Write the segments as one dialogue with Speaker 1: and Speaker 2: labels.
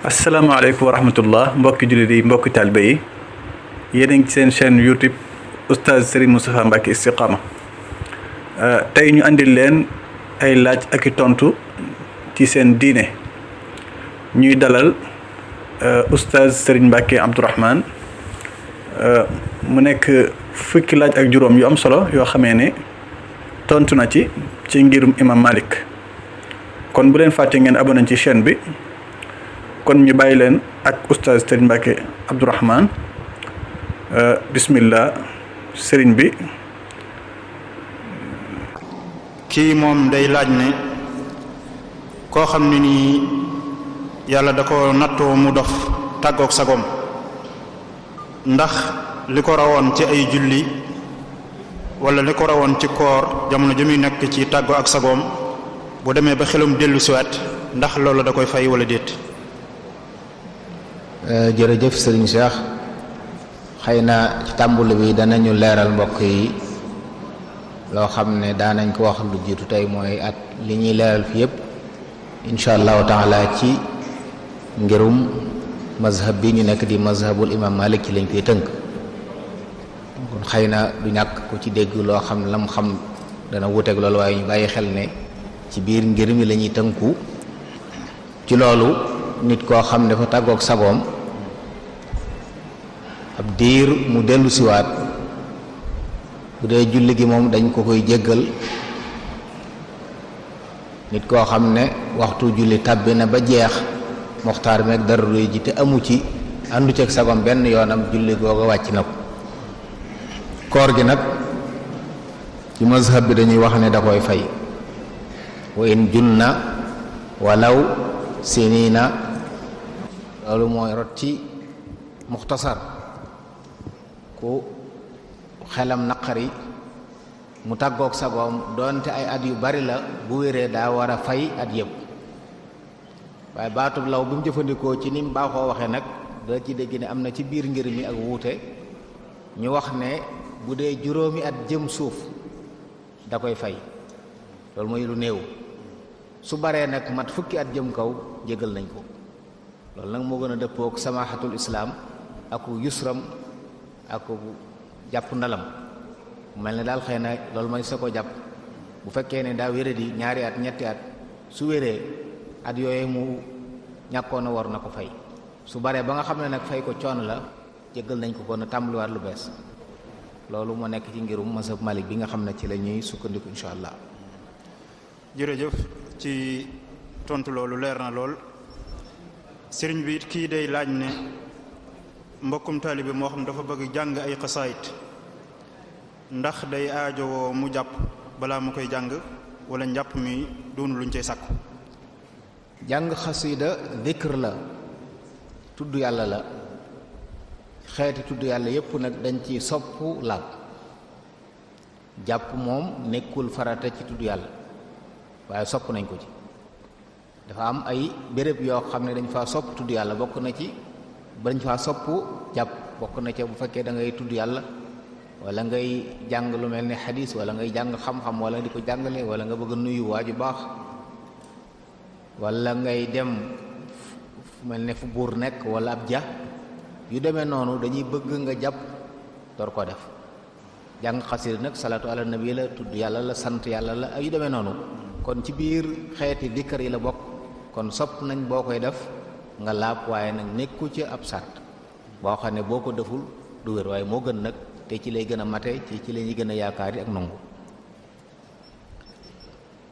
Speaker 1: asalaamaaleykum wa rahmatullah mbokki jullit yi mbokki taalibe yi yéen a ngi ci seen chaîne YouTube oustaz Serigne Moustapha Mbacké Istiqama tey ñu andil leen ay laaj ak i tontu ci seen diine ñuy dalal oustaz Serigne Mbacké Abdourahmane mu nekk fukki laaj ak juróom yu am solo yoo xamee ne tontu na ci ngirum imam Malik kon bu leen fàtte ngeen abonné ci chaîne bi. kon ñu bàyyi leen ak oustaz Serigne Mbacké Abdourahmane bismillah Serigne bi.
Speaker 2: kii moom day laaj ne koo xam ne nii yàlla da ko nattoo mu dof tàggoog sagoom ndax li ko rawoon ci ay julli wala li ko rawoon ci koor jamono ju muy nekk ci tàggoo ak sagoom bu demee ba xelum dellu siwaat ndax loolu da koy fay wala déet.
Speaker 3: jërëjëf sëriñ Cheikh xëy na ci tàmbali bi danañu leeral mbokk yi loo xam ne daanañ ko wax lu jiitu tey mooy at li ñuy leeral fi yëpp incha allahu taala ci ngirum mazhab bi ñu nekk di mazhabul imam Malik ci lañ koy tënk kon xëy na du ñàkk ku ci dégg loo xam ne lam xam dana wuteeg loolu waaye ñu bàyyi xel ne ci biir ngir mi la ñuy tënku ci loolu nit koo xam ne dafa tàggoog sagoom ab diir mu dellu siwaat bu dee julli gi moom dañ ko koy jéggal nit koo xam ne waxtu julli tàbbi na ba jeex moxtaar meeg dara ruy ji te amu ci àndu ceeg sagoom benn yoonam julli googa wàcc na ko koor gi nag ci mazhab bi dañuy wax ne da koy fay wa in junna walaw sinina loolu mooy rot ci muxtasar ku xelam naqari mu tàggoog sagoom doonte ay at yu bari la bu wéree daa war a fay at yëpp waaye baatub law bi mu jëfandikoo ci ni mu baaxoo waxee nag da ci dégg ne am na ci biir ngir mi ak wuute ñu wax ne bu dee juróomi at jëm suuf da koy fay loolu mooy lu néew su baree nag mat fukki at jëm kaw jégal nañ ko loolu nag moo gën a dëppook samahatul islaam aku yusram aku jàpp ndalam mel ne daal xëy na loolu mooy sa ko jàpp bu fekkee ne daa wéradi ñaari at ñetti at su wéree at yooyu mu ñàkkoon a war na ko fay su baree ba nga xam ne nag fay ko coono la jégal nañ ko kon a tàmbaliwaat lu bees loolu moo nekk ci ngirum mazhab Malik bi nga xam ne ci la ñuy sukkandiku insha allah.
Speaker 2: jërëjëf ci tontu loolu leer na lool sëriñ bi kii day laaj ne mbokkum taalibe moo xam dafa bëgg jàng ay xasaayit ndax day aajowoo mu jàpp balaa mu koy jàng wala njàpp mi doonu luñ cay sàkku.
Speaker 3: jàng xasida dhikr la tudd yàlla la xeeti tudd yàlla yépp nag dañ ci sopp laab jàpp moom nekkul farata ci tudd yàlla waaye sopp nañ ko ci dafa am ay béréb yoo xam ne dañ faa sopp tudd yàlla bokk na ci dañ faa sopp jàpp bokk na ci bu fekkee da ngay tudd yàlla wala ngay jàng lu mel ne xadis wala ngay jàng xam-xam wala di ko jàngale wala nga bëgg a nuyu waaju baax wala ngay dem mel ne fu buur nekk wala ab ja yu demee noonu dañuy bëgg nga jàpp door ko def jàng xasida nag salaatu ala nabi la tudd yàlla la sant yàlla la yu demee noonu kon ci biir xeeti dikkar yi la bokk kon sopp nañ boo koy def nga laab waaye nag nekku ci ab sart boo xam ne boo ko deful du wér waaye moo gën nag te ci lay gën a mate ci la ñuy gën a yaakaar yi ak nangu.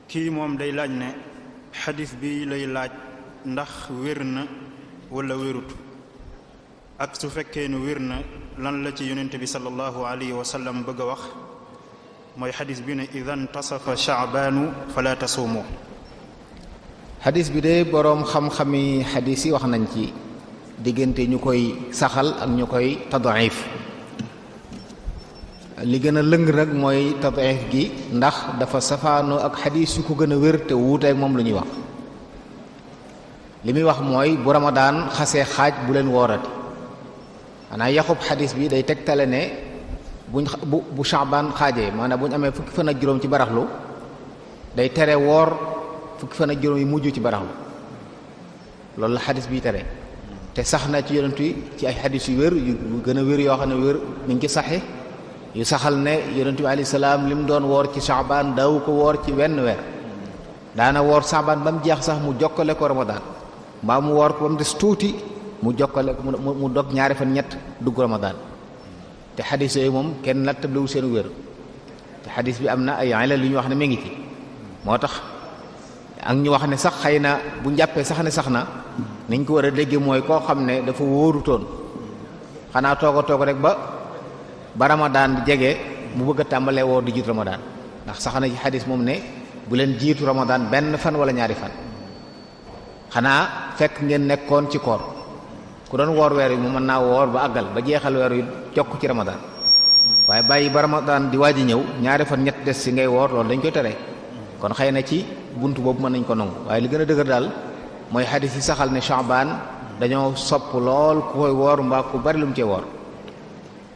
Speaker 2: kii moom day laaj ne xadis bi lay laaj ndax wér na wala wérut ak su fekkee ne wér na lan la ci yonent bi sallallahu alayhi wa sallam bëgg a wax mooy xadis bi ne idan tasafa shaabaanu fala tasuumu.
Speaker 3: xadis bi de boroom xam-xami xadis yi wax nañ ci diggante ñu koy saxal ak ñu koy tadaif li gën a lëng nag mooy tadaif gi ndax dafa safaanoo ak xadis yu ko gën a wér te wuuteek moom lu ñuy wax li muy wax mooy bu ramadaan xasee xaaj bu leen woorati xanaa yaxub xadis bi day tegtale ne bu Shaabaan xaajee maanaam bu ñu amee fukki fan ak juróom ci baraxlu day tere woor fukki fan ak juróom yi mujj ci baraxlu loolu la xadis bi tere te sax na ci yonent yi ci ay xadis yu wér yu gën a wér yoo xam ne wér mi ngi ci saxe yu saxal ne yonent bi alayhi salaam li mu doon woor ci Sha'ban daawu ko woor ci wenn weer daana woor Sha'ban ba mu jeex sax mu jokkale ko Ramadan mbaa mu woor ko ba mu des tuuti mu jokkale ko mu dog ñaari fan ñett dugg Ramadan te xadis yooyu moom kenn nattablewul seen wér te xadis bi am na ay ilal yu ñu wax ne mi ngi ci moo tax ak ñu wax ne sax xëy na bu njàppee sax ne sax na niñ ko war a dégge mooy koo xam ne dafa wóorutoon xanaa toog rek ba Ramadan di jege mu bëgg a tàmbalee woor di jiitu Ramadan ndax sax na ci xadis moom ne bu leen jiitu Ramadan benn fan wala ñaari fan xanaa fekk ngeen nekkoon ci koor ku doon woor weer wi mu mën naa woor ba àggal ba jeexal weer wi jokk ci Ramadan waaye bàyyi ba Ramadan di waaj a ñëw ñaari fan ñett des ci ngay woor loolu dañ koy tere kon xëy na ci buntu boobu mën nañ ko nangu waaye li gën a dëgër daal mooy xadis yi saxal ne Sha'ban dañoo sopp lool ku koy woor mbaa ku bari lu mu cee woor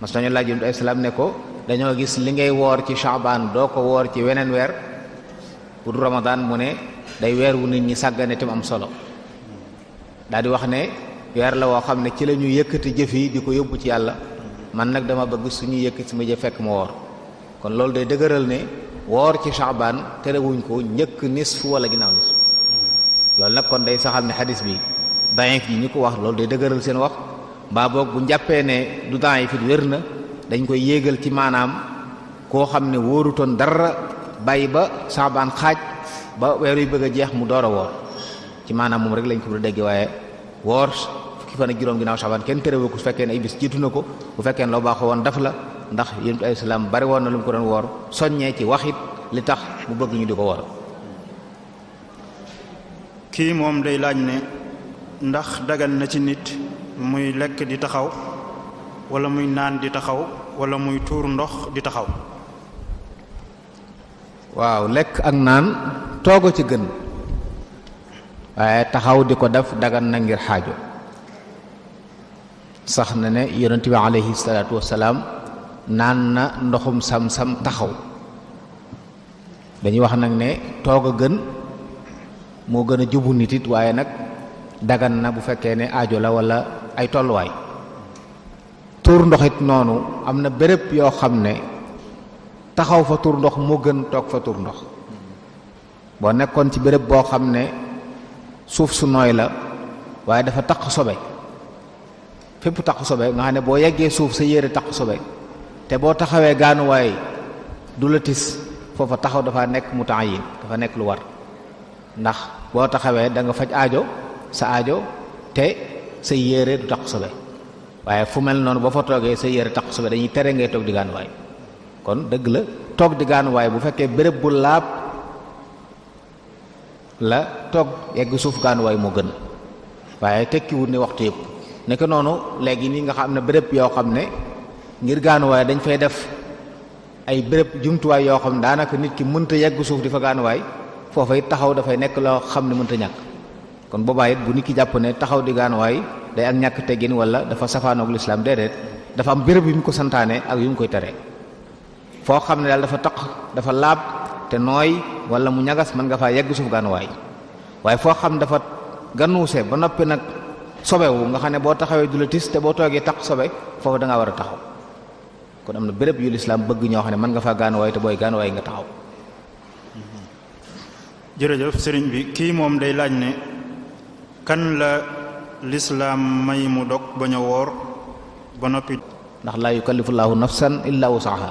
Speaker 3: mas nañu laaj Yonent bi salaam ne ko dañoo gis li ngay woor ci Sha'ban doo ko woor ci weneen weer pour Ramadan mu ne day weer wu nit ñi sàggane te mu am solo daal di wax ne weer la woo xam ne ci la ñuy yëkkati jëf yi di ko yóbbu ci yàlla man nag dama bëgg suñuy yëkkati sama jëf fekk ma woor kon loolu day dëgëral ne woor ci Sha'ban terewuñ ko njëkk nisfu wala ginnaaw nisfu loolu nag kon day saxal ne xadis bi daif yi ñu ko wax loolu day dëgëral seen wax mbaa boog bu njàppee ne du daif it wér na dañ koy yéegal ci maanaam koo xam ne wóorutoon dara bàyyi ba Sha'ban xaaj ba weer yu bëgg a jeex mu door a woor ci maanaam moom rek lañ ko mën a dégg waaye woor fukki fan ak juróom ginnaaw Sha'ban kenn terewu ko su fekkee ne ay bis jiitu na ko bu fekkee ne loo baaxoo woon daf la ndax Yonent bi alayhi salaam bari woon na lu mu ko doon woor soññee ci waxit li tax mu bëgg ñu di ko woor.
Speaker 2: kii moom day laaj ne ndax dagan na ci nit muy lekk di taxaw wala muy naan di taxaw wala muy tuur ndox di taxaw.
Speaker 3: waaw lekk ak naan toogo ci gën waaye taxaw di ko def dagan na ngir xaajo sax na ne Yonent bi alayhi salaatu wassalaam naan na ndoxum sam-sam taxaw dañuy wax nag ne toog a gën moo gën a jubu nit it waaye nag dagan na bu fekkee ne aajo la wala ay tolluwaay tuur ndox it noonu am na béréb yoo xam ne taxaw fa tuur ndox moo gën toog fa tuur ndox boo nekkoon ci béréb boo xam ne suuf su nooy la waaye dafa taq sobe fépp taq sobe nga xam ne boo yeggee suuf sa yére taq sobe te boo taxawee gaanuwaay du la tis foofa taxaw dafa nekk mutaayin dafa nekk lu war ndax boo taxawee da nga faj aajo sa aajo te sa yére du taq sobe waaye fu mel noonu boo fa toogee sa yére taq sobe dañuy tere ngay toog di gaanuwaay kon dëgg la toog di gaanuwaay bu fekkee béréb bu laab la toog yegg suuf gaanuwaay moo gën waaye tekkiwut ne waxtu yëpp nekk noonu léegi nii nga xam ne béréb yoo xam ne ngir gaanuwaay dañ fay def ay béréb jumtuwaay yoo xam ne daanaka nit ki mënta yegg suuf di fa gaanuwaay foofa it taxaw dafay nekk loo xam ne mënta ñàkk kon boobaa it bu nit ki jàpp ne taxaw di gaanuwaay day ak ñàkk teggin wala dafa safaanoog lislaam déedéet dafa am béréb yu mu ko santaane ak yu mu koy tere foo xam ne daal dafa taq dafa laab te nooy wala mu ñagas mën nga faa yegg suuf gaanuwaay waaye foo xam dafa ganuuse ba noppi nag sobewu nga xam ne boo taxawee du la tis te boo toogee taq sobe foofu da ngaa war a taxaw kon am na béréb yu lislaam bëgg ñoo xam ne mën nga faa gaanuwaay te booy gaanuwaay nga taxaw.
Speaker 2: jërëjëf sëriñ bi kii moom day laaj ne kan la lislaam may mu dog bañ a woor ba noppi.
Speaker 3: ndax laa yukallifullahu nafsan illa wusaha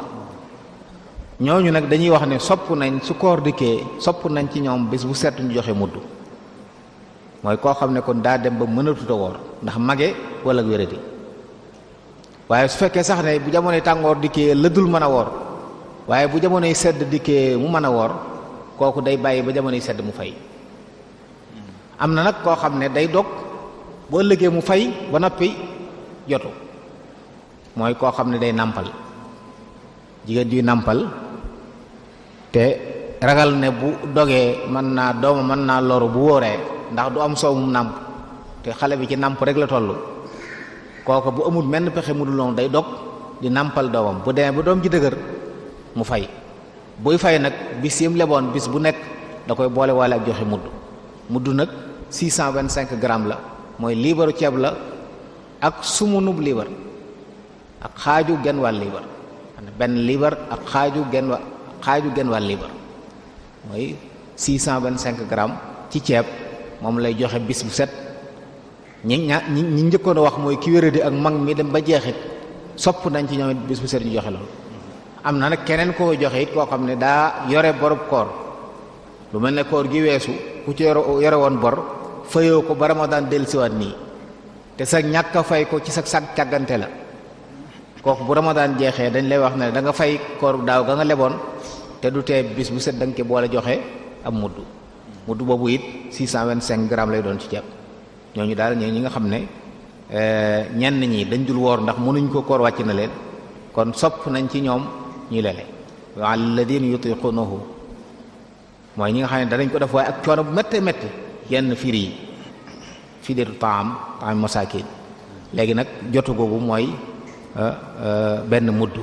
Speaker 3: ñooñu nag dañuy wax ne sopp nañ su koor dikkee sopp nañ ci ñoom bés bu set ñu joxe mudd mooy koo xam ne kon daa dem ba mënatut a woor ndax mage wala wéradi waaye su fekkee sax ne bu jamonoy tàngoor dikkee lëddul mën a woor waaye bu jamonoy sedd dikkee mu mën a woor kooku day bàyyi ba jamonoy sedd mu fay am na nag koo xam ne day dog boo ëllëgee mu fay ba noppi jotu mooy koo xam ne day nàmpal jigéen juy nàmpal te ragal ne bu dogee mën naa dooma mën naa loru bu wóoree ndax du am soow mu nàmp te xale bi ci nàmp rek la toll kooku bu amul menn pexe mu dul noonu day dog di nàmpal doomam bu demee ba doom ji dëgër mu fay buy fay nag bis yim leboon bis bu nekk da koy boole waale ak joxe mudd nag 625 grammes la mooy liibaru ceeb la ak sumunub liibar ak xaaju genn wàll liibar benn liibar ak xaaju genn wàll liibar mooy 625 grammes ci ceeb moom lay joxe bis bu set ñi njëkkoon a wax mooy ki wéradi ak mag mi dem ba jeexit sopp nañ ci ñoom it bis bu set ñu joxe loolu. am na nag keneen koo joxe it koo xam ne daa yore borub koor lu mel ne koor gi weesu ku ci yore woon bor fayoo ko ba Ramadan dellusiwaat nii te sa ñàkk a fay ko ci sa sag càggante la kooku bu Ramadan jeexee dañ lay wax ne da nga fay koor daaw ga nga leboon te du tee bis bu set da nga ci boole joxe am mudd boobu it 625 grammes lay doon ci ceeb ñooñu daal ñi nga xam ne ñenn ñi dañ dul woor ndax mënuñ ko koor wàcc na leen kon sopp nañ ci ñoom ñuy lele wa alladina yutiqunahu mooy ñi nga xam ne danañ ko def waaye ak coono bu métte métti yenn firi yi fideetu taam masakin léegi nag jotu googu mooy benn mudd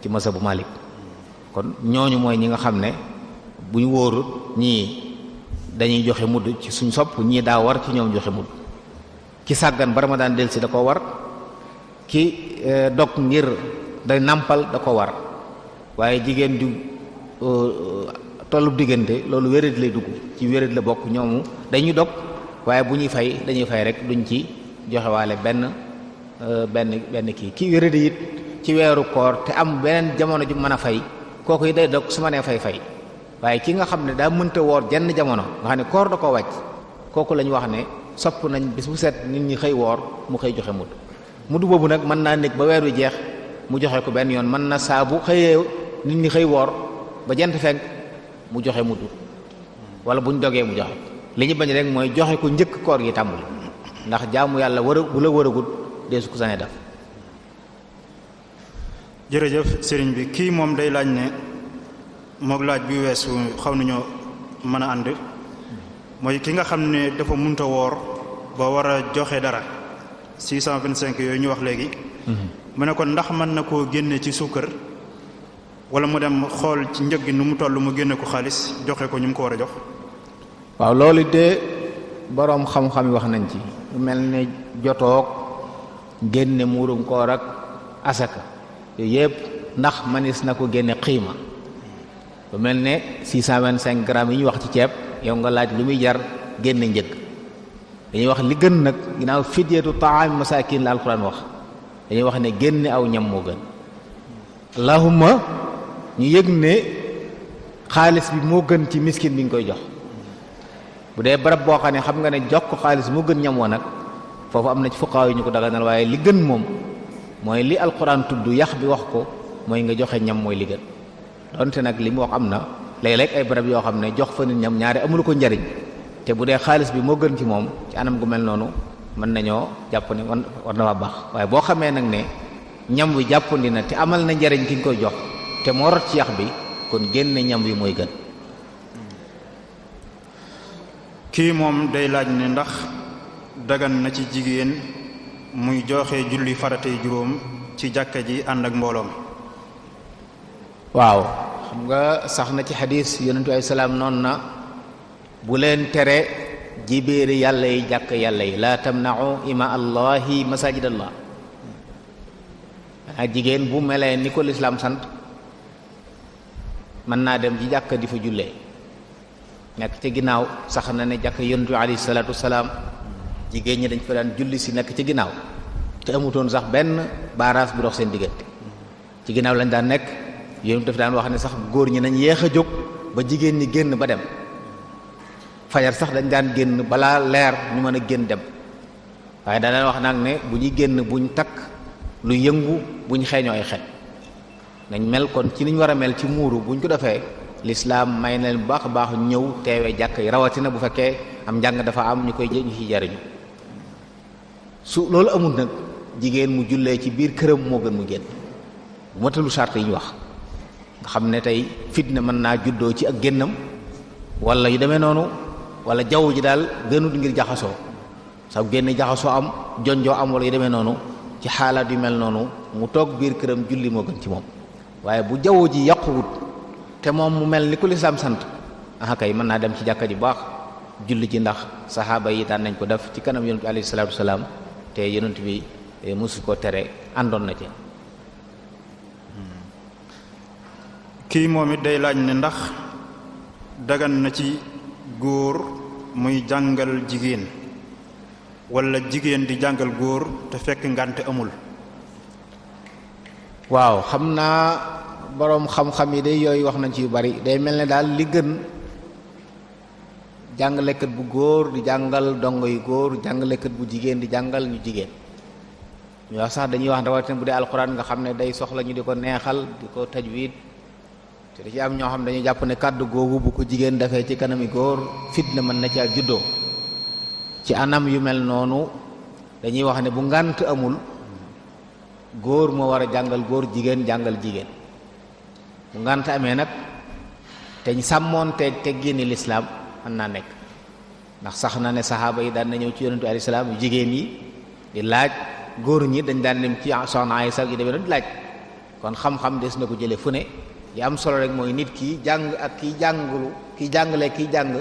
Speaker 3: ci masa bu Malik kon ñooñu mooy ñi nga xam ne bu ñu wóorut ñii dañuy joxe mudd ci suñ sopp ñii daa war ci ñoom joxe mudd ki sàggan ba Ramadan del si da ko war ki dog ngir day nàmpal da ko war waaye jigéen ju tollu diggante loolu wérat lay dugg ci wérat la bokk ñoomu dañuy dog waaye bu ñuy fay dañuy fay rek duñ ci joxewaale benn kii ki wérat it ci weeru koor te am beneen jamono ju mën a fay kooku yi day dog su ma nee fay waaye ki nga xam ne daa mënta woor jenn jamono nga xam ne koor da ko wàcc kooku lañ wax ne sopp nañ bis bu set nit ñi xëy woor mu xëy joxe mudd boobu nag mën naa nekk ba weer wi jeex mu joxe ko benn yoon mën na saa bu xëyee nit ñi xëy woor ba jant fenk mu joxe mudd wala buñ dogee mu joxe li ñu bañ rek mooy joxe ko njëkk koor gi tàmbali ndax jaamu yàlla bu la wëragul dee su ko sañee def.
Speaker 2: jërëjëf sëriñ bi kii moom day laaj ne moog laaj bi weesu xaw nañoo mën a ànd mooy ki nga xam ne dafa munta woor ba war a joxe dara 625 yooyu ñu wax léegi mu ne kon ndax mën na koo génne ci suukar wala mu dem xool ci njëg gi nu mu toll mu génne ko xaalis joxe ko ñu mu ko war a jox.
Speaker 3: waaw loolu de boroom xam-xam yi wax nañ ci lu mel ne jotoog génne muurum koor ak asaka yooyu yëpp ndax manis na ko génne xiima lu mel ne 625 grammes yi ñu wax ci ceeb yow nga laaj lu muy jar génne njëg dañuy wax li gën nag ginnaaw fidyatu taam masakin la alquran wax dañuy wax ne génne aw ñam moo gën allahumma ñu yëg ne xaalis bi moo gën ci miskin bi nga koy jox bu dee barab boo xam ne xam nga ne jox ko xaalis moo gën ñam wa nag foofu am na ci fuqaaw yi ñu ko daganal waaye li gën moom mooy li alquran tudd yax bi wax ko mooy nga joxe ñam mooy li gën donte nag li mu wax am na léeg-léeg ay barab yoo xam ne jox fa nit ñam ñaari amul ko njariñ te bu dee xaalis bi moo gën ci moom ci anam gu mel noonu mën nañoo jàpp ne war na waa baax waaye boo xamee nag ne ñam wi jàppandi na te amal na njariñ ki nga koy jox te moo rot ci yax bi kon génne ñam wi mooy gën.
Speaker 2: kii moom day laaj ne ndax dagan na ci jigéen muy joxe julli faratey juróom ci jàkka ji ànd ak mbooloom.
Speaker 3: waaw xam nga sax na ci xadis yonentu ay salaam noonu na bu leen tere jibéeri yàlla yi jàkk yàlla yi laa tamna'u ima allahi masajid allah ak jigéen bu melee ni ko lislaam sant mën naa dem ci jàkka di fa jullee nekk ci ginnaaw sax na ne jàkk yonentu alayhi salaatu wasalaam jigéen ñi dañ fa daan julli si nekk ci ginnaaw te amutoon sax benn baaraas bu dox seen diggante ci ginnaaw lañ daan nekk yéen daf daan wax ne sax góor ñi nañ yéex a jóg ba jigéen ñi génn ba dem fajar sax dañ daan génn balaa leer ñu mën a génn dem waaye daan wax nag ne bu ñuy génn buñ takk lu yëngu buñ xeeñoo ay xet nañ mel kon ci niñ war a mel ci muuru buñ ko defee lislaam may na leen bu baax a baax ñëw teewee jàkk yi rawatina bu fekkee am njàng dafa am ñu ciy jariñu su loolu amul nag jigéen mu jullee ci biir këram moo gën mu génn bu matalu charte yi ñu wax nga xam ne tey fitna mën naa juddoo ci ak génnam wala yu demee noonu wala jaww ji daal gënut ngir jaxasoo sa génn jaxasoo am jonjoo am wala yu demee noonu ci xaalaat yu mel noonu mu toog biir këram julli moo gën ci moom waaye bu jaww ji yàquwut te moom mu mel ni ku lislaam sant aha kay mën naa dem ci jàkka ji baax julli ci, ndax saxaaba yi daan nañ ko def ci kanam yonent bi alayhi salaatu wasalaam te yonent bi mosu ko tere, àndoon na ci.
Speaker 2: kii moom it day laaj ne ndax dagan na ci góor muy jàngal jigéen walla jigéen di jàngal góor te fekk ngànte amul.
Speaker 3: waaw xam naa boroom xam-xam yi day yooyu wax nañ ci yu bari. day mel ne daal li gën jàngalekat bu góor di jàngal dongo yu góor, jàngalekat bu jigéen di jàngal ñu jigéen. ñu wax sax dañuy wax rawatina bu dee alxuraan nga xam ne day soxla ñu di ko neexal, di ko tajwid, te da ci am ñoo xam dañuy jàpp ne kàddu googu bu ko jigéen dafee ci kanami góor fitna mën na ci ak juddoo. ci anam yu mel noonu dañuy wax ne bu ngànt amul góor moo war a jàngal góor, jigéen jàngal jigéen. bu ngànt amee nag te ñu sàmmoon teggini lislaam mën naa nekk, ndax sax na ne saxaaba yi daan na ñëw ci yonentu alayhi salaam yu jigéen yi di laaj, góor ñi dañ daan dem ci soxna Aysa yi demee di laaj. kon xam-xam des na ko jële fu ne. li am solo rek mooy nit ki jàng ak kiy jàngulu, kiy jàngale kiy jàng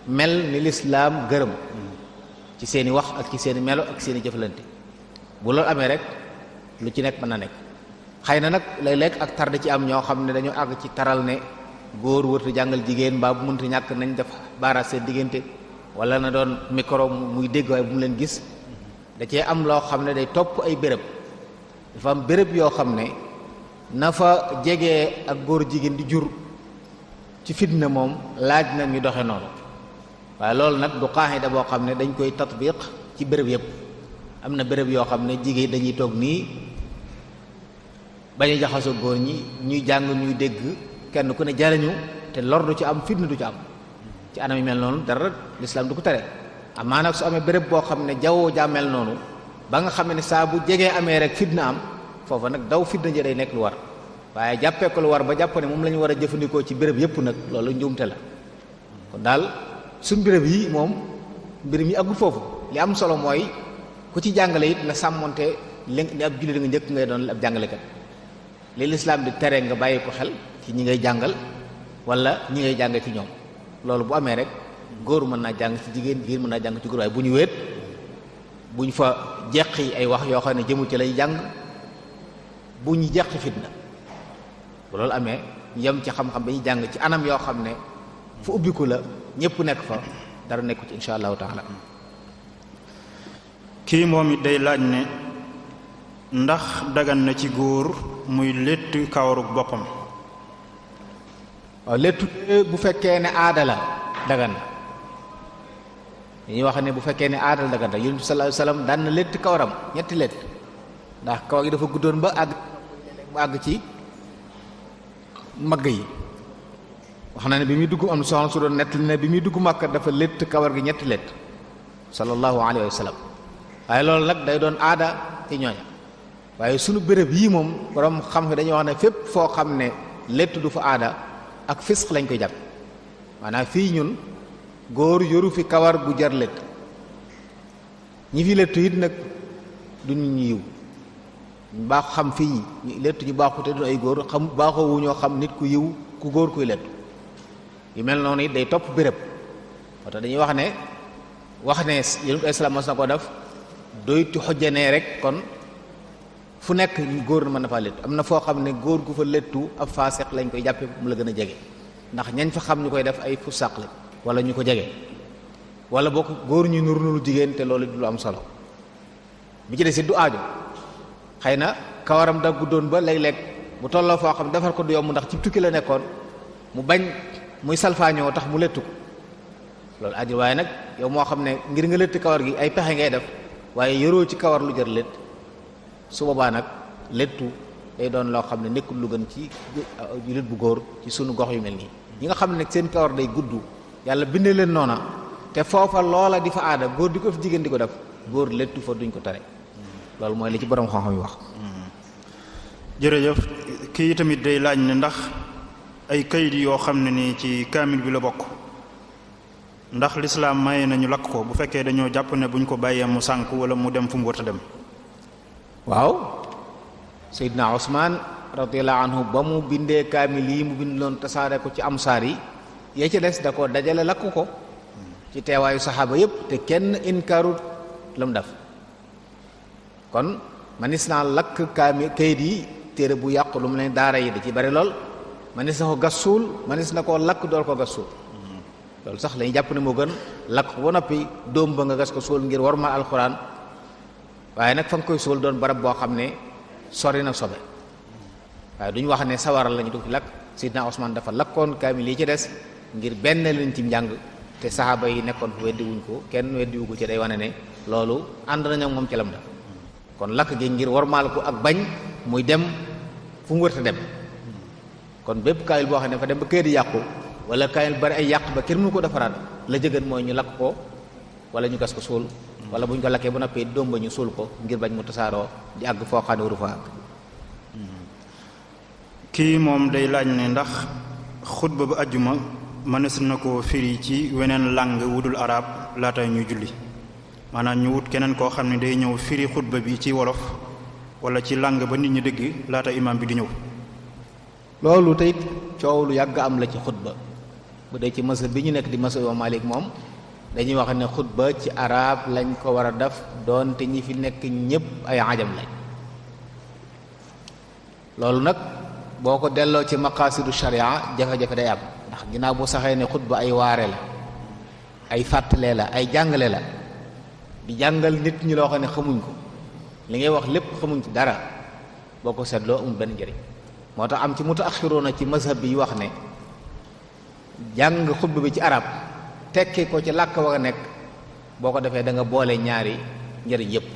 Speaker 3: mel ni lislaam gërëm ci seeni wax ak ci seeni melo ak seeni jëflante. bu loolu amee rek lu ci nekk mën na nekk. xëy na nag léeg-léeg ak tar da ci am ñoo xam ne dañoo àgg ci taral ne góor wërtu jàngal jigéen, mbaa bu mënta ñàkk nañ def baaraas seen diggante, wala na doon micro muy dégg waaye bu mu leen gis. da cee am loo xam ne day topp ay béréb. dafa am béréb yoo xam ne na fa jege ak góor jigéen di jur ci fitna moom laaj na ñu doxe noonu. waaye loolu nag du qaayida boo xam ne dañ koy tatbiq ci béréb yépp. am na béréb yoo xam ne jigéen dañuy toog nii bañ a jaxasoo góor ñi, ñuy jàng ñuy dégg, kenn ku ne jariñu te lor du ci am, fitna du ci am. ci anam yu mel noonu dara lislaam du ko tere. amaa nag su amee béréb boo xam ne jaww jaa mel noonu ba nga xam ne saa bu jegee amee rek fitna am, foofa nag daw fitna ji day nekk lu war. waaye jàppee ko lu war ba jàpp ne moom la ñu war a jëfandikoo ci béréb yépp nag loolu njuumte la. kon daal suñ béréb yi moom mbir mi agul foofu. li am solo mooy ku ci jàngale it na sàmmonte li ab jullit nga njëkk ngay doon ab jàngalekat. li lislaam di tere nga bàyyi ko xel ci ñi ngay jàngal wala ñi ngay jàng ci ñoom. loolu bu amee rek góor mën naa jàng ci jigéen, jigéen mën naa jàng ci góor, waaye bu ñu wéet bu ñu fa jeqi ay wax yoo xam ne jëmu ci lay jàng, bu ñu jeqi fitna. bu loolu amee yem ci xam-xam ba ñu jàng ci anam yoo xam ne fu ubbiku la, ñëpp nekk fa, dara nekku ci insha allahu taala.
Speaker 2: kii moom it day laaj ne ndax dagan na ci góor muy létt kawaru boppam.
Speaker 3: waaw léttu bu fekkee ne aada la dagan na. dañuy wax ne bu fekkee ne aada la dagan na. Yonent bi sallallahu alayhi wasallam daan na létt kawaram ñetti létt, ndax kawar gi dafa guddoon ba àgg ci magg yi. wax na ne bi muy dugg, am soxna su doon nettali ne bi muy dugg Makka dafa létt kawar gi ñetti létt sallallahu alayhi wa sallam. waaye loolu nag day doon aada ci ñooña. waaye sunu béréb yii moom borom xam dañuy wax ne fépp foo xam ne létt du fa aada ak fisq lañ koy jàpp. maanaam fii ñun góor yoru fi kawar gu jar létt. ñi fi létt it nag du ñu yiw ñu baax xam fii ñi létt ñu baaxu te du ay góor xam baaxoo wu ñoo xam nit ku yiw ku góor kuy létt. yu mel noonu it day topp béréb. moo tax dañuy wax ne yonent bi islaam mos na ko def doytu xojjanee rek kon fu nekk góor mën na faa léttu. am na foo xam ne góor gu fa léttu ab faasiq lañ koy jàppe mu la gën a jege, ndax ñañ fa xam ñu koy def ay fusaq la wala ñu ko jege, wala boo ko góor ñu nur nuru jigéen, te loolu du lu am solo. bi ci des it du aajo. xëy na kawaram da guddoon ba léeg-léeg bu tolloo foo xam defar ko du yomb ndax ci tukki la nekkoon, mu bañ muy salfaañoo tax mu léttu ko loolu aajo. waaye nag yow moo xam ne ngir nga létt kawar gi ay pexe ngay def, waaye yoroo ci kawar lu jar létt, su boobaa nag léttu day doon loo xam ne nekkul lu gën ci jullit bu góor ci sunu gox yu mel nii. ñi nga xam ne nag seen kawar day gudd, yàlla bindee leen noona, te foofa loola di fa aada, góor di ko fi jigéen di ko def, góor léttu fa duñ ko tere. loolu mooy li ci borom xam-xam yi wax.
Speaker 2: jërëjëf. kii tamit day laaj ne ndax ay kayit yoo xam ne nii ci kaamil bi la bokk, ndax lislaam maye nañu lakk ko bu fekkee dañoo jàpp ne buñ ko bàyyee mu sànk wala mu dem fu mu war a dem.
Speaker 3: waaw Seydina Usmaan radiyallahu anhu ba mu bindee kaamil yi mu bind loon tasaare ko ci amsaar yi, yee ci des da ko dajale lakk ko. ci teewaayu saxaaba yépp te kenn inkaarut la mu def kon manis naa lakk kayit yi téere bu yàqu lu mu leen daara yi da ci bari lool manis na ko gas suul manis na koo lakk door ko gas suul loolu sax lañuy jàpp ne moo gën lakk ko ba noppi dóom ba nga gas ko suul ngir warmal alxuraan waaye nag fa nga koy suul doon barab boo xam ne sori na sobe waaye duñu wax ne sawaral lañu dugg ci lakk Sidna Usmaan dafa lakkoon kaamil yi ci des ngir benn leen ci njàng te saxaaba yi nekkoon fu weddiwuñ ko kenn weddiwu ko ci day wane ne loolu ànd nañu ak moom ci lam def kon lakk gi ngir warmaal ko ak bañ muy dem fu mu wërta dem kon bépp kaamil boo xam ne dafa dem ba kër di yàqu wala kaamil bari ay yàq ba kenn mënu ko defaraat la jëgën mooy ñu lakk ko wala ñu gas ko suul wala bu ñu ko lakkee ba noppi doom ba ñu suul ko ngir bañ mu tasaaroo di àgg foo xam ne waru fa àgg.
Speaker 2: kii moom day laaj ne ndax xutba bu ajjuma mënees na ko firi ci weneen langue wudul arab laata ñuy julli maanaam ñu wut keneen koo xam ne day ñëw firi xutba bi ci wolof wala ci langue ba nit ñi dégg laata imam bi di ñëw.
Speaker 3: loolu tey coow lu yàgg am la ci xutba bu dee ci mazhab bi ñu nekk di mazhab Imam Malik moom dañuy wax ne xutba ci arab lañ ko war a def doonte ñi fi nekk ñépp ay ajam lañ loolu nag boo ko delloo ci maqaasidu sharia jafe-jafe day am ndax ginnaaw bu saxee ne xutba ay waare la ay fàttalee la ay jàngale la di jàngal nit ñi loo xam ne xamuñ ko li ngay wax lépp xamuñ ci dara boo ko seetloo amul benn njëriñ moo tax am ci mutaaxiroona ci mazhab bi wax ne jàng xutba bi ci arab tekki ko ci làkk wa nga nekk boo ko defee da nga boole ñaari njëriñ yépp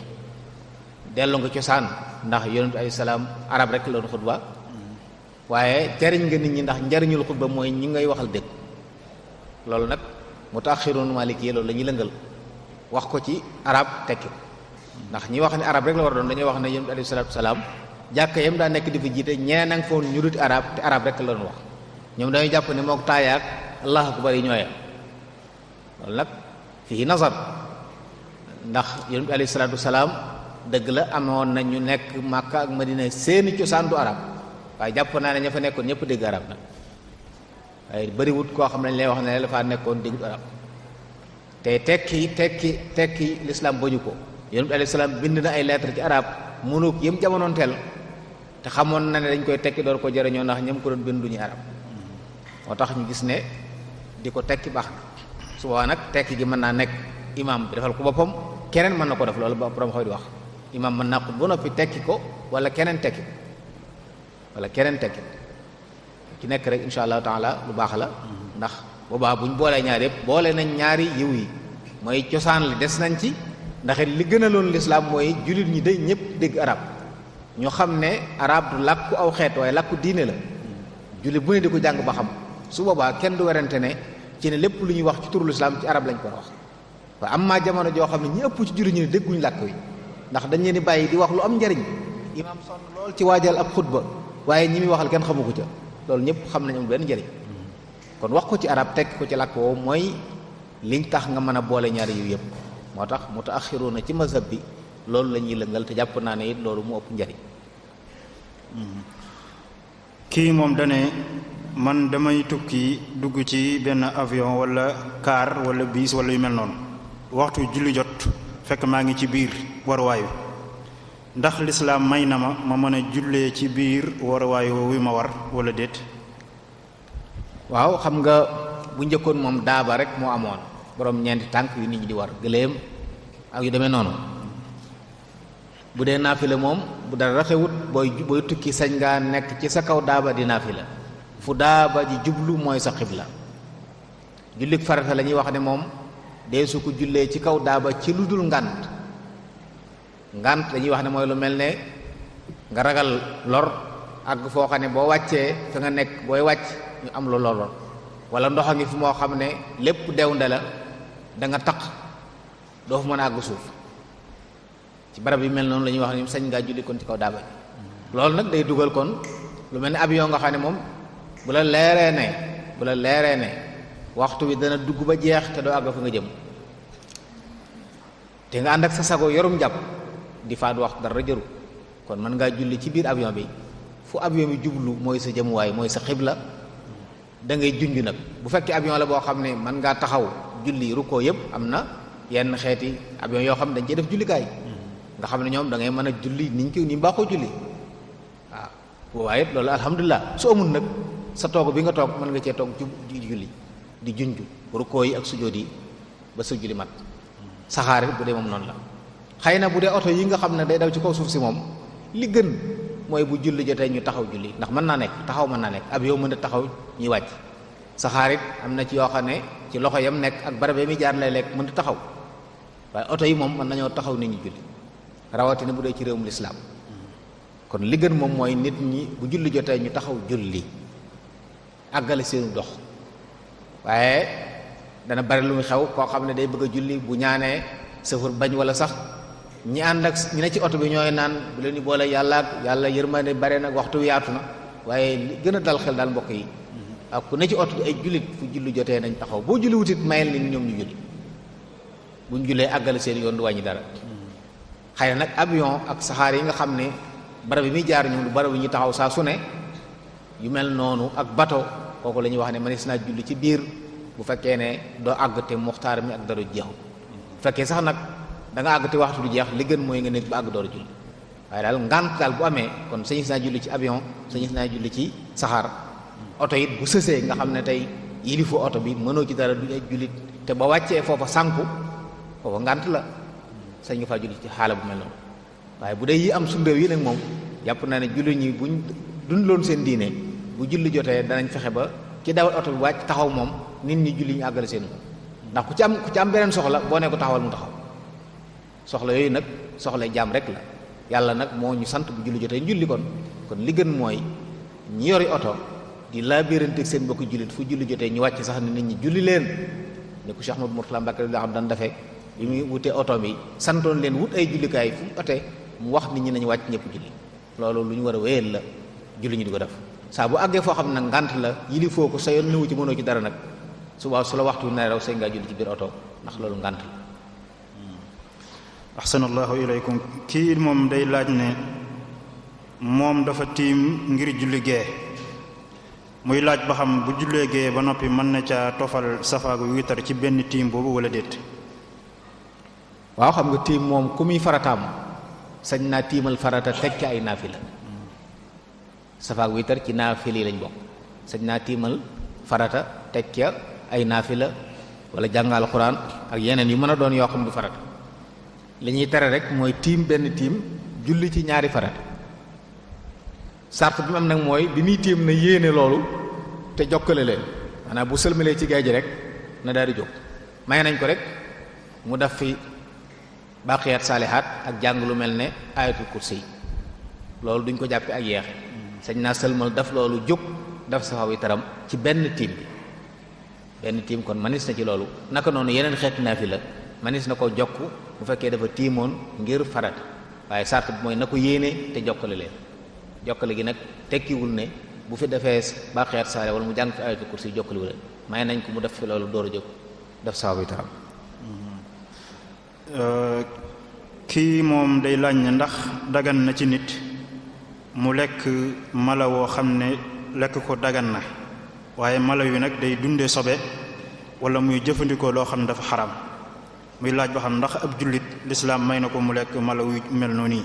Speaker 3: dellu nga cosaan ndax yonent bi alayhi salaam arab rek la doon xutba waaye jariñ nga nit ñi ndax njariñul xutba mooy ñi ngay waxal dëgg loolu nag mutaaxiroon maliki yi loolu la ñuy lëngal wax ko ci arab tekki ko ndax ñi wax ne arab rek la war a doon dañuy wax ne yonent bi alayhi salaatu salaam jàkka yam daa nekk di fa jiite ñeneen a nga foon ñu duti arab te arab rek la doon wax ñoom dañuy jàpp ne mook taayaak allahu akbar yi ñooya loolu nag fii nazar ndax yonent bi alayhi salaatu salaam dëgg la amoon na ñu nekk Makka ak Madina seeni cosaan du arab waaye jàpp naa ne ña fa nekkoon ñëpp dégg arab nag waaye bariwut koo xam ne lay wax ne la faa nekkoon déggut arab te tekki l'islam bañu ko yonent bi alayhi salaam bind na ay lettre ci arab mënu yëm jamonoon teel te xamoon na ne dañ koy tekki door ko jëriñoo ndax ñam ko doon bind duñu arab moo tax ñu gis ne di ko tekki baax na su boobaa nag tekki gi mën naa nekk imam bi defal ko boppam keneen mën na ko def loolu ba borom xooy di wax imam mën naa ko ba noppi tekki ko wala keneen tekki ki nekk rek insha allahu taala lu baax la ndax boobaa buñ boolee ñaar yëpp boole nañ ñaari yiw yi mooy cosaan li des nañ ci ndax li gën a loon lislaam mooy jullit ñi day ñëpp dégg arab ñu xam ne arab du làkku aw xeet waaye làkku diine la jullit bu ne di ko jàng ba xam su boobaa kenn du werante ne ci ne lépp lu ñuy wax ci turu lislaam ci arab lañ ko war a wax waaye am maa jamono joo xam ne ñi ëpp ci jullit ñi ne dégguñu làkk wi ndax dañ leen di bàyyi di wax lu am njariñ imaam sonn lool ci waajal ab xutba waaye ñi muy waxal kenn xamu ko ca loolu ñëpp xam nañu benn njariñ kon wax ko ci arab tekk ko ci làkk woowu mooy liñ tax nga mën a boole ñaari yu yëpp moo tax mutaaxiruuna ci mazhab bi loolu la ñuy lëngal te jàpp naa ne it loolu mu ëpp njariñ
Speaker 2: kii moom dane man damay tukki dugg ci benn avion wala car wala biis wala yu mel noonu waxtu julli jot fekk maa ngi ci biir waruwaayu ndax lislaam may na ma mën a jullee ci biir waruwaayu wi ma war wala déet.
Speaker 3: waaw xam nga bu njëkkoon moom daaba rek moo amoon borom ñeenti tànk yu nit ñi di war gëléem ak yu demee noonu bu dee naafila moom bu dara raxewut booy tukki sañ ngaa nekk ci sa kaw daaba di naafila fu daaba ji jublu mooy sa xibla jullik farata la ñuy wax ne moom dee su ko jullee ci kaw daaba ci lu dul ngànt dañuy wax ne mooy lu mel ne nga ragal lor ak foo xam ne boo wàccee fi nga nekk booy wàcc ñu am lu lor wala ndox a ngi fi moo xam ne lépp dewnde la da nga taq doo fa mën a àgg suuf ci barab yi mel noonu la ñuy wax ne sañ ngaa julli kon ci kaw daaba ji loolu nag day dugal kon lu mel ne avion nga xam ne moom bu la leeree ne waxtu bi dana dugg ba jeex te doo àgg fa nga jëm te nga ànd ak sa sago yorum jàpp di faat waxtu dara jëru kon mën ngaa julli ci biir avion bi fu avion bi jublu mooy sa jëmuwaay mooy sa xibla da ngay junj nag bu fekkee avion la boo xam ne mën ngaa taxaw julli rukkoo yëpp am na yenn xeeti avion yoo xam ne dañ cee def jullikaay nga xam ne ñoom da ngay mën a julli ni baaxoo julli waaw boobaa it loolu alhamdulilah su amul nag sa toog bi nga toog mën nga cee toog di julli di junju rukkoo yi ak sujjóot yi ba sa julli mat saxaar it bu dee moom noonu la xëy na bu dee oto yi nga xam ne day daw ci kaw suuf si moom li gën mooy bu julli jotee ñu taxaw julli ndax mën naa nekk taxaw mën naa nekk ab yow mën a taxaw ñuy wàcc saxaar it am na ci yoo xam ne ci loxo yam nekk ak barab yi muy jaar lay lekk mën a taxaw waaye oto yi moom mën nañoo taxaw nit ñi julli rawatina bu dee ci réewum lislaam kon li gën moom mooy nit ñi bu julli jotee ñu taxaw julli àggale seenu dox waaye dana bari lu muy xew koo xam ne day bëgg a julli bu ñaanee sëfur bañ wala sax ñi ànd ak ñi ne ci oto bi ñooy naan bu leen di boole yàlla yërmande bare nag waxtu wi yaatu na waaye li gën a dal xel daal mbokk yi ak ku ne ci oto bi ay jullit fu julli jotee nañ taxaw boo julli wutit mayel ni ñoom ñu julli buñ jullee àggale seen yoon du wàññi dara xëy na nag avion ak saxaar yi nga xam ne barab yi muy jaar ñoom du barab yi ñu taxaw saa su ne yu mel noonu ak bateau kooku la ñuy wax ne mënees naa julli ci biir bu fekkee ne doo àgg te muxtaar mi ak dara jeexu bu fekkee sax nag da nga àgg te waxtu du jeex li gën mooy nga nekk ba àgg door a julli waaye daal ngànt daal bu amee kon sañis naa julli ci avion sañis naa julli ci saxaar oto it bu sësee nga xam ne tey yilifu oto bi mënoo ci dara du ay jullit te ba wàccee foofa sànku foofa ngànt la sañ nga faa julli ci xaala bu mel noonu waaye bu dee yi am suñu réew yi nag moom jàpp naa ne jullit ñi buñ dundaloon seen diine bu julli jotee danañ fexe ba ki dawal oto bi wàcc taxaw moom nit ñi julli ñu àggale seen ndax ku ci am beneen soxla boo ne ko taxawal mu taxaw soxla yooyu nag soxla jaam rek la yàlla nag moo ñu sant bu julli jotee julli kon li gën mooy ñi yori oto di laabiranteeg seen bokk jullit fu julli jotee ñu wàcc sax ne nit ñi julli leen ni ko Cheikh Ahmadou Mourtala Mbacké daa xam daan defee bi muy wutee oto bi santoon leen wut ay jullikaay fu mu otee mu wax nit ñi nañu wàcc ñëpp julli loolu lu ñu war a wéyal la julli ñu di ko def saa bu àggee foo xam ne nag ngànt la yili foo ko sa yoon newu ci mënoo ci dara nag suba su la waxtu ne raw say ngaa julli ci biir oto ndax loolu ngànt la
Speaker 2: ahsanallahu ilaykum kii moom day laaj ne moom dafa tiim ngir julli gee muy laaj ba xam bu jullee gee ba noppi mën na ca tofal safaagu witar ci benn tiim boobu wala déet
Speaker 3: waaw xam nga tiim moom ku muy farataam sañ naa tiimal farata teg ci ay naafila safaagu witar ci naafila yi lañ bokk sañ naa tiimal farata teg ca ay naafila wala jàngal Alxuraan ak yeneen yu mën a doon yoo xam du farata li ñuy tere rek mooy tiim benn tiim julli ci ñaari farata sart bi mu am nag mooy bi muy tiim na yéene loolu te jokkale leen maanaam bu sëlmalee ci gaay ji rek na daal di jóg may nañ ko rek mu def fi baaqiyaat saalihaat ak jàng lu mel ne ayatul kursi yi loolu duñ ko jàppe ak yeexe sañ naa sëlmal daf loolu jóg daf safa wi taram ci benn tiim bi benn tiim kon manis na ci loolu naka noonu yeneen xeeti naafila manis na ko jokk bu fekkee dafa tiimoon ngir farat waaye sart bi mooy na ko yéene te jokkale leen jokkale gi nag tekkiwul ne bu fi defee baaqiyaat saale wala mu jàng fi ayatul kursi yi jokkaliwu leen may nañ ko mu def fi loolu door a jóg def safa wi taram
Speaker 2: kii moom day laaj ne ndax dagan na ci nit mu lekk mala woo xam ne lekk ko dagan na waaye mala yu nag day dunde sobe wala muy jëfandikoo loo xam ne dafa xaram muy laaj ba xam ndax ab jullit lislaam may na ko mu lekk mala yu mel noonu yi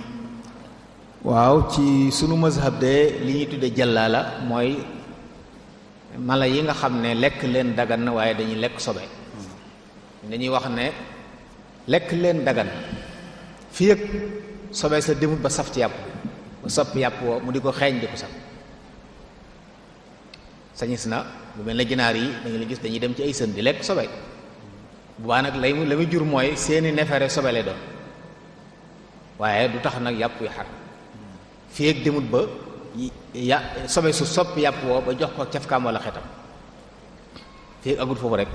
Speaker 3: waaw ci sunu mazhab de li ñuy tudde jàllaala mooy mala yi nga xam ne lekk leen dagan na waaye dañuy lekk sobe dañuy wax ne lekk leen dagan fii ak sobe sa demut ba saf ci yàpp ba soppi yàpp woo mu di ko xeeñ di ko saf sañis na bu mel ne ginaar yi da nga la gis dañuy dem ci ay sën di lekk sobe bu baax nag la muy jur mooy seeni nefere sobe lay doon waaye du tax nag yàpp yu xar fii ak demut ba sobe su soppi yàpp woo ba jox ko cafkaam wala xetam fii ak agut foofu rek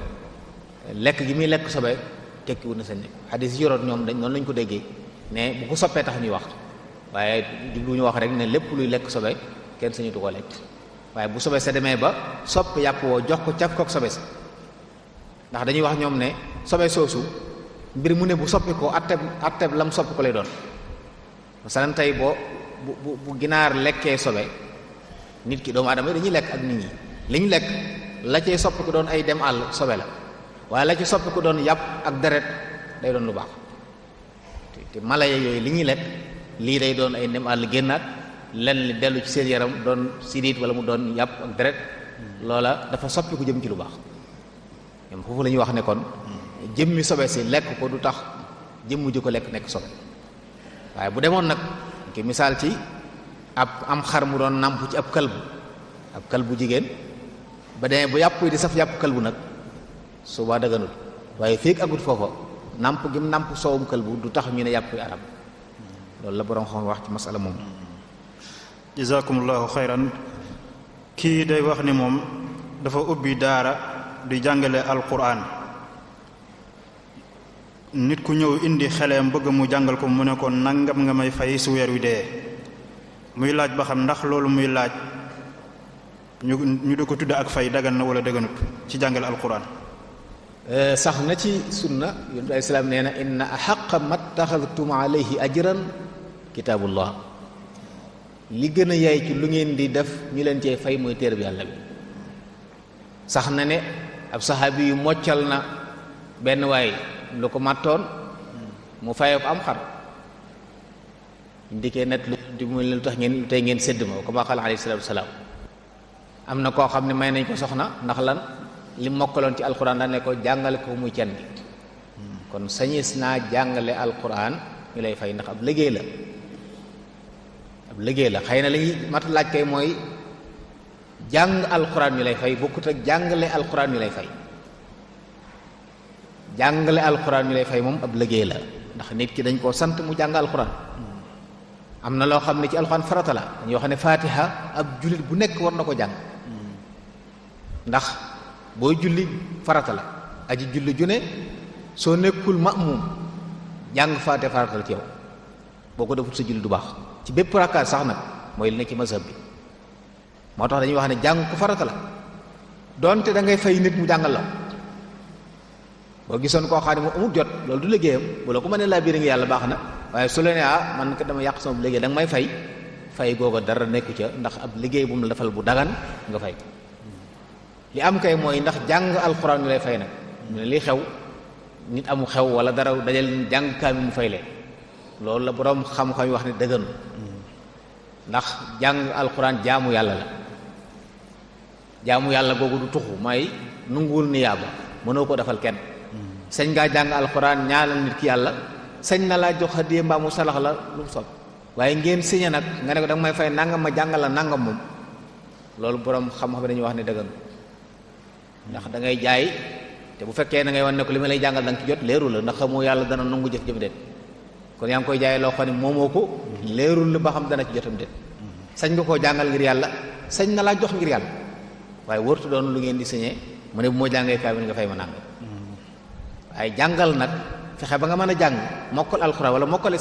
Speaker 3: lekk gi muy lekk sobe tekkiwul na sañ ne xadis yi yoroon ñoom dañ noonu lañ ko déggee ne bu ko soppee tax ñuy wax waaye jublu ñu wax rek ne lépp luy lekk sobe kenn sañutu ko lekk waaye bu sobe sa demee ba sopp yàpp woo jox ko caf kook sobe sa ndax dañuy wax ñoom ne sobe soosu mbir mu ne bu soppi ko atteb lam soppi ko lay doon masalan tey bu ginaar lekkee sobe nit ki doomu aadama yi dañuy lekk ak nit ñi li ñu lekk la cay soppi ko doon ay dem àll sobe la waaye la ci soppi ko doon yàpp ak deret day doon lu baax te mala yooyu li ñuy lekk lii day doon ay nem àll génnaat lenn li dellu ci seen yaram doon sidit wala mu doon yàpp ak deret loola dafa soppi ko jëm ci lu baax ñoom foofu la ñuy wax ne kon jëmmi sobe si lekk ko du tax jëmm ji ko lekk nekk sobe waaye bu demoon nag ki misaal ci am xar mu doon nàmp ci ab kalbu jigéen ba demee bu yàpp yi di saf yàpp kalbu nag suba daganul waaye féeg agut foofa nàmp gi mu nàmp soowum kalbu du tax ñu ne yàpp yi arab loolu la borom xam wax ci masala moom.
Speaker 2: jazakumullahu xayran kii day wax ni moom dafa ubbi daara di jàngale alquran nit ku ñëw indi xeleem bëgg mu jàngal ko mu ne ko nangam nga may fay su weer wi dee muy laaj ba xam ndax loolu muy laaj ñu di ko tudde ak fay dagan na wala daganut ci jàngale alquran.
Speaker 3: sax na ci sunna yonent bi islaam nee na inna ahaqqa mattaxadtum alayhi ajran kitaabullah li gën a yaay ci lu ngeen di def ñu leen cee fay mooy téere bi yàlla bi sax na ne ab saxaabi yu moccal na benn waay lu ko màttoon mu fayee ko am xar ndikee net lu mu leen lu tax ngeen tey ngeen sédd ma ko baaxal alayhi salaatu wasalaam am na koo xam ne may nañ ko soxna ndax lan li mokkaloon ci alquran daan ne ko jàngale ko muy can gi kon sañis naa jàngale alquran ñu lay fay ndax ab liggéey la xëy na li ñuy mat laaj kay mooy jàng alquran ñu lay fay bokkut ak jàngale alquran ñu lay fay jàngale alquran ñu lay fay moom ab liggéey la ndax nit ki dañ koo sant mu jàng alquran am na loo xam ne ci alquran farata la dañuy wax ne fatiha ab jullit bu nekk war na ko jàng ndax booy julli farata la aji julli ju ne soo nekkul ma'mum jàng faate farata la ci yow boo ko defut sa julli du baax ci bépp rakkaat sax nag mooy li nekk ci mazhab bi moo tax dañuy wax ne jàng ko farata la donte da ngay fay nit mu jàngal la boo gisoon koo xam ne moom amul jot loolu du liggéeyam bu la ko mënee laa biir ngi yàlla baax na waaye su la ne man kat dama yàq sama liggéey da nga may fay googa dara nekku ca ndax ab liggéey bu mu la defal bu dagan nga fay li am kay mooy ndax jàng alxuraan ñu lay fay nag ñu ne lii xew nit amu xew wala dara dajal jàng kaami mu fay leen loolu la boroom xam-xam yi wax ne dëgganu ndax jàng alxuraan jaamu yàlla la jaamu yàlla googu du tuxu may nunguwul niyaaba mënoo ko defal kenn sañ ngaa jàng alxuraan ñaanal nit ki yàlla sañ na laa jox hadiya mbaa mu salax la lu mu sob waaye ngeen siñe nag nga ne ko danga may fay nangam ma jàngal la nangam moom loolu boroom xam-xam dañuy wax ne dëgganu ndax da ngay jaay te bu fekkee da ngay wan ne ko li ma lay jàngal da nga ci jot leerul la ndax xamoo yàlla dana nangu jëf déet kon yaa ngi koy jaay loo xam ne moomoo ko leerul la ba xam dana ci jotam déet sañ nga koo jàngal ngir yàlla sañ na laa jox ngir yàlla waaye wërtu doon lu ngeen di signé mu ne bu moo jàngee kaamil nga fay ma nangam waaye jàngal nag fexe ba nga mën a jàng mokkal alxuraan wala mokkal